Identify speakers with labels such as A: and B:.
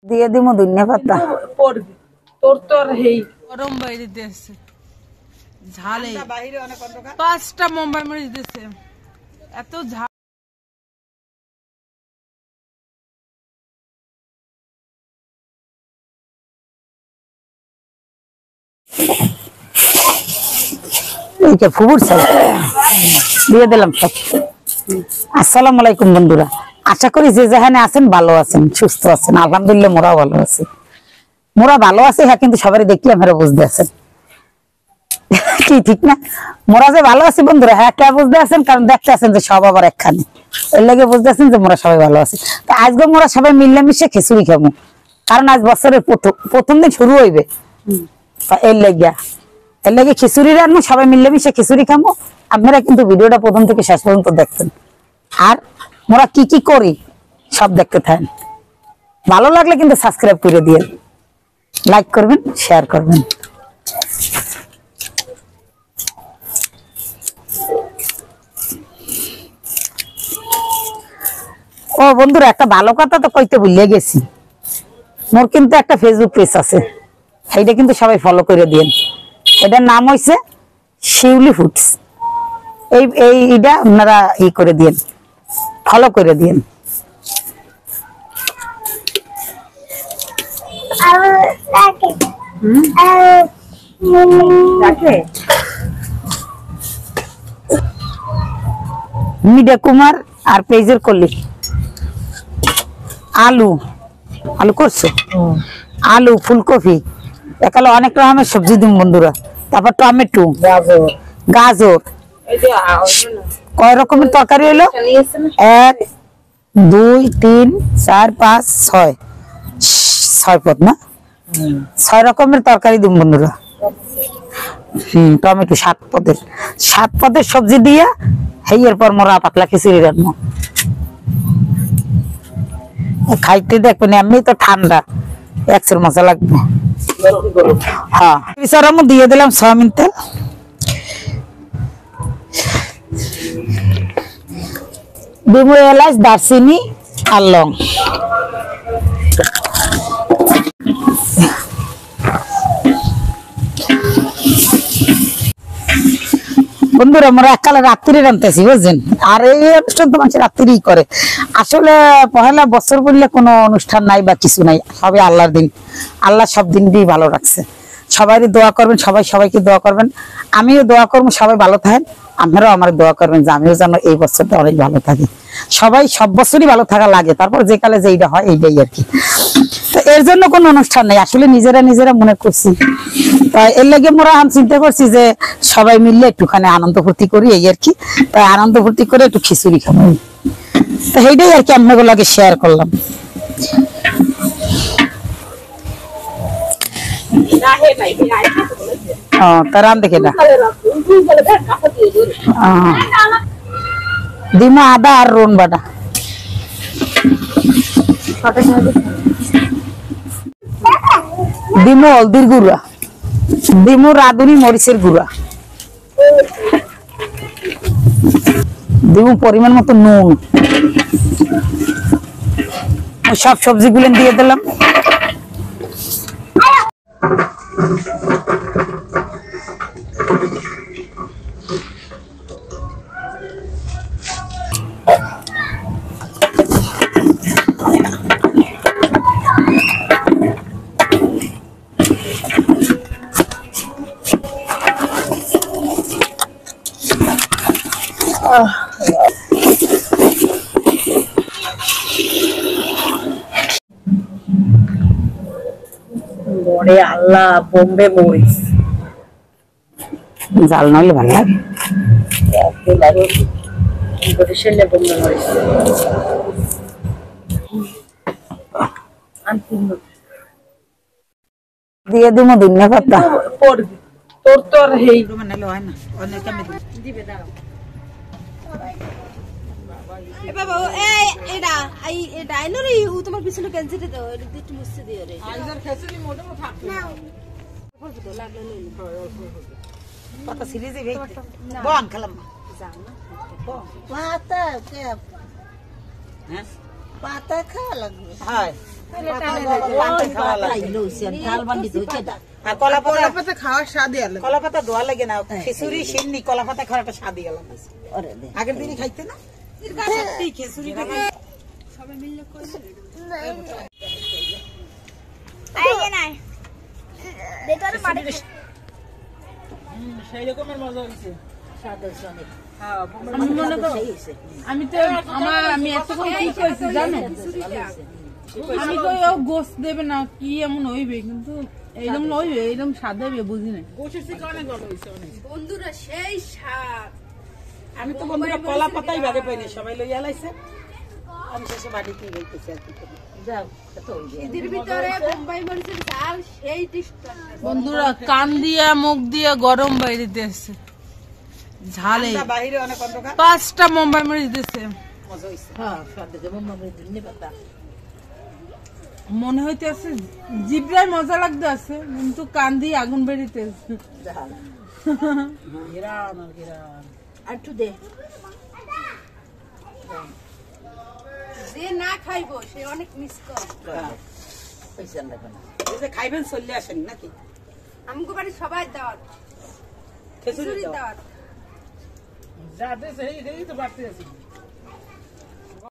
A: দিয়ে দিমু দুনিয়া পাতা
B: পড়বি তোর তো আর হেই গরম বাইরে দিয়েছে ঝালে বাইরে অনেক অন্ধকার 5টা মুম্বাই মরিচ দিয়েছে এত ঝাল
A: এইটা ফুবুর চাই দিয়ে দিলাম সব। আসসালামু আলাইকুম বন্ধুরা, আশা করি যে যেখানে আছেন ভালো আছেন, সুস্থ আছেন। আলহামদুলিল্লাহ মোরাও ভালো আছি। মোরা ভালো আছে হ্যাঁ, কিন্তু সবারই দেখলে আপনারা বুঝতে আছেন কি ঠিক না? মোরা যে ভালো আছি বন্ধুরা, হ্যাঁ কে বুঝতে আছেন? কারণ দেখতে আছেন যে সব আবার একখানে, এর লাগে বুঝতে আছেন যে মোরা সবাই ভালো আছি। তো আজকে মোরা সবাই মিলেমিশে খিচুড়ি খাবো, কারণ আজ বছরের প্রথম দিন শুরু হইবে। এর লাগে খিচুড়ি রান্না, সবাই মিলেমিশে খিচুড়ি খাবো। আপনারা কিন্তু ভিডিওটা প্রথম থেকে শেষ পর্যন্ত দেখতেন, আর মোরা কি কি করি সব দেখতে থাকেন। ভালো লাগলে কিন্তু সাবস্ক্রাইব করে দিয়ে লাইক করবেন, শেয়ার করবেন। ও বন্ধুরা, একটা ভালো কথা তো কইতে ভুলে গেছি। মোর কিন্তু একটা ফেসবুক পেজ আছে, সেইটা কিন্তু সবাই ফলো করে দিন। এটার নাম হইছে শিউলি ফুডস। এইটা আপনারা ই করে দিন, ফলো করে দিন। মিডিয়া কুমার আর পেজের কলি আলু আলু করছো, আলু ফুলকপি একালে অনেক রকমের সবজি দিন বন্ধুরা। তারপর টমেটো, গাজর, কয় রকমের তরকারি হলো? 1 2 3 4 5 6 পদ না, 6 রকমের তরকারি দিন বন্ধুরা। টমেটো 7 পদের সবজি দিয়া এরপর মোরা পাতলা খিচুড়ি রান্না খাইতে দেখবেন। এমনি তো ঠান্ডা, একশোর মজা লাগবে। হ্যাঁ বিচার আমি দিয়ে দিলাম সয়াবিন তেল, দিব এলাচ, দারচিনি আর লং। বন্ধুরা আমরা এককালে রাত্রি রান্তেছি বুঝছেন, আর এই অনুষ্ঠান তো মানুষ রাত্রি করে। আসলে পহেলা বছর বললে কোনো অনুষ্ঠান নাই বা কিছু নাই, সবই আল্লাহর দিন। আল্লাহ সব দিন দিয়ে ভালো রাখছে। সবাই দোয়া করবেন, সবাইকে দোয়া করবেন। আমিও দোয়া করবো সবাই ভালো থাকেন, আপনারাও আমার দোয়া করবেন যে আমিও যেন এই বছরটা অনেক ভালো থাকি। সবাই সব বছরই ভালো থাকা লাগে, তারপর যে কালে যেইটা হয় এইটাই আর কি। তো এর জন্য কোনো অনুষ্ঠান নেই, আসলে নিজেরা মনে করছি। তাই এর লাগে মোরা চিন্তা করছি যে সবাই মিললে একটুখানি আনন্দ ফুর্তি করি, এই আর কি। তাই আনন্দ ফুর্তি করে একটু খিচুড়ি খাবো, তো সেইটাই আর কি আপনাদের লাগে শেয়ার করলাম। তার রান দেখে না দিমা আদা আর রোন বাটা, দিমু হলদির গুঁড়া, দিমু রাঁধুনি মরিচের গুঁড়া, দিমু পরিমাণ মতো নুন। সব সবজিগুলো দিয়ে দিলাম।
B: ওরে আল্লাহ, বোম্বে মরিচ
A: জাল নইলে ভালো লাগে।
B: বরিশালে বোম্বে মরিচ
A: দিয়ে দিব ধনিয়া পাতা।
B: পড়বি তোর তো আর হেই
A: বানাইলে হয় না, অনেক আমি
B: দিবে দাঁড়াও।
C: এ বাবা এটা আইলো রে, ও তোমার পিছনে ক্যান্সেল দাও, এটা একটু মুছতে দিও রে।
B: আইজার খেসুরি মোটামো থাকবে
C: না বলবো তো লাগলো লইলো
A: পাতা ছিঁড়ে যাবে। বন খেলাম
C: যাও না
D: পাতা কে
A: হ্যাঁ
D: পাতা খাওয়া লাগবে।
A: হয় আর কলা
B: কলা পাতা খাওয়ার স্বাদই আলাদা।
A: কলা পাতা দোয়া লাগে না, খিচুড়ি সিন্নি কলা পাতা খাওয়ার একটা স্বাদই আলাদা। আগের দিনই খাইতে না সত্যি খিচুড়িটা
C: সবাই মিলে করে
B: সেই রকমের মজা হয়েছে। আমি তো আমি এতক্ষণ কি করেছি জানো, আমি তো গোস দেবে না কি এমন হইবে, কিন্তু এইরকম হইবে, এইরকম স্বাদ হইবে বুঝি না।
C: বন্ধুরা সেই স্বাদ।
A: আমি তো বন্ধুরা কলা পাতাই বাড়ি পাইনি, সবাই লইয়া লাইছে, আমি শেষে বাড়িতে গেছি আর কি করি।
C: এদের ভিতরে বোম্বাই মরিচের ঝাল সেই টেস্ট।
B: বন্ধুরা কান দিয়া মুখ দিয়া গরম বাইরে দিয়েছে ঝালে,
A: বাইরে অনেক অন্ধকার,
B: 5টা মুম্বাই মরিচ দিয়েছে।
A: মজা হইছে।
B: মনে হইতেছে জিব্রায় মজা লাগতে আছে, কিন্তু কান দিয়ে আগুন বেরিতেছে।
C: যে না খাইবো সে অনেক মিস করে।
A: এই যে খাইবেন চলে আসেন নাকি?
C: আমগো বাড়ি সবাই দাওয়াত,
A: খিচুড়ি
C: দাওয়াত।
B: যাতে সেই তো বাড়তে আছে।